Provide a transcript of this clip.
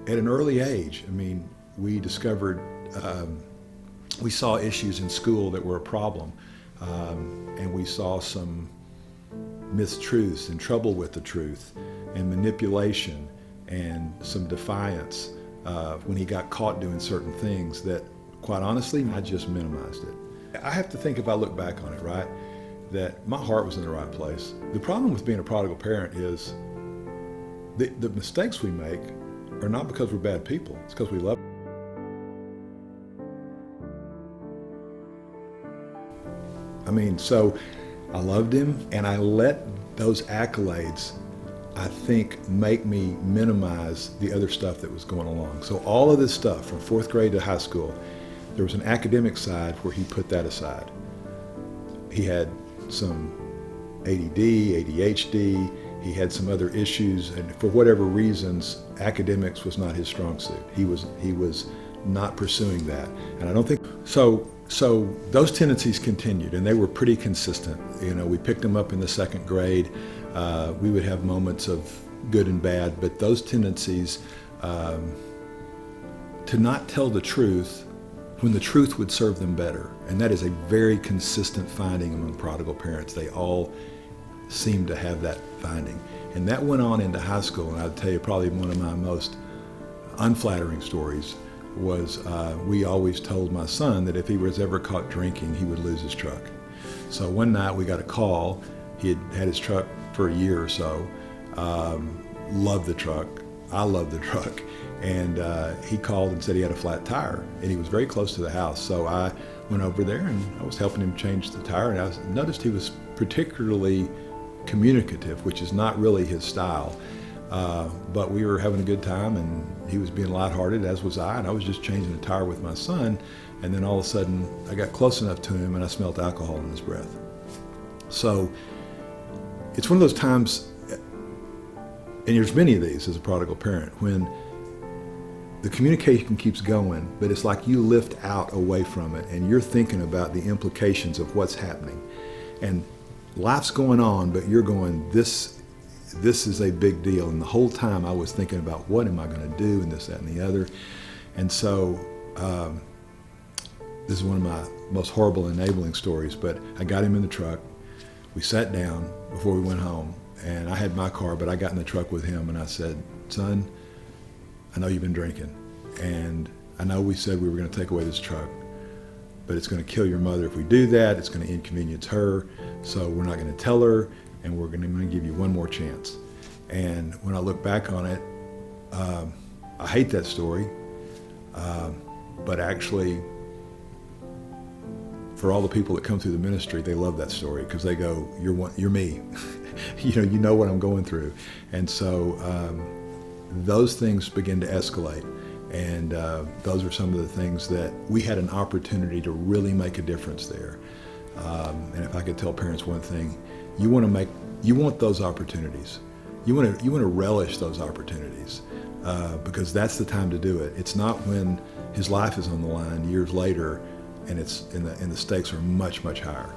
at an early age, I mean, we discovered, we saw issues in school that were a problem, and we saw some mistruths and trouble with the truth and manipulation and some defiance when he got caught doing certain things that, quite honestly, I just minimized it. I have to think, if I look back on it, right, that my heart was in the right place. The problem with being a prodigal parent is the mistakes we make are not because we're bad people, it's because we love them. I mean, so I loved him, and I let those accolades, I think, make me minimize the other stuff that was going along. So all of this stuff from 4th grade to high school, there was an academic side where he put that aside. He had some ADD, ADHD, he had some other issues, and for whatever reasons, academics was not his strong suit. He was not pursuing that. And I don't think, so those tendencies continued, and they were pretty consistent. You know, we picked them up in the 2nd grade. We would have moments of good and bad, but those tendencies to not tell the truth when the truth would serve them better. And that is a very consistent finding among prodigal parents. They all seem to have that finding. And that went on into high school, and I'd tell you probably one of my most unflattering stories was we always told my son that if he was ever caught drinking, he would lose his truck. So one night we got a call. He had had his truck for a year or so, loved the truck. I loved the truck. And he called and said he had a flat tire, and he was very close to the house. So I went over there and I was helping him change the tire, and I noticed he was particularly communicative, which is not really his style. But we were having a good time, and he was being lighthearted, as was I, and I was just changing the tire with my son, and then all of a sudden I got close enough to him and I smelled alcohol in his breath. So it's one of those times, and there's many of these as a prodigal parent, when the communication keeps going, but it's like you lift out away from it and you're thinking about the implications of what's happening. And life's going on, but you're going, this is a big deal. And the whole time I was thinking about, what am I going to do, and this, that, and the other. And so this is one of my most horrible enabling stories, but I got him in the truck. We sat down before we went home, and I had my car, but I got in the truck with him, and I said, son, I know you've been drinking, and I know we said we were going to take away this truck, but it's going to kill your mother if we do that. It's going to inconvenience her, so we're not going to tell her, and we're going to give you one more chance. And when I look back on it, I hate that story, but actually, for all the people that come through the ministry, they love that story, because they go, you're me. you know what I'm going through. And so those things begin to escalate. And those are some of the things that we had an opportunity to really make a difference there. And if I could tell parents one thing, you want those opportunities. You want to relish those opportunities, because that's the time to do it. It's not when his life is on the line years later, and the stakes are much, much higher.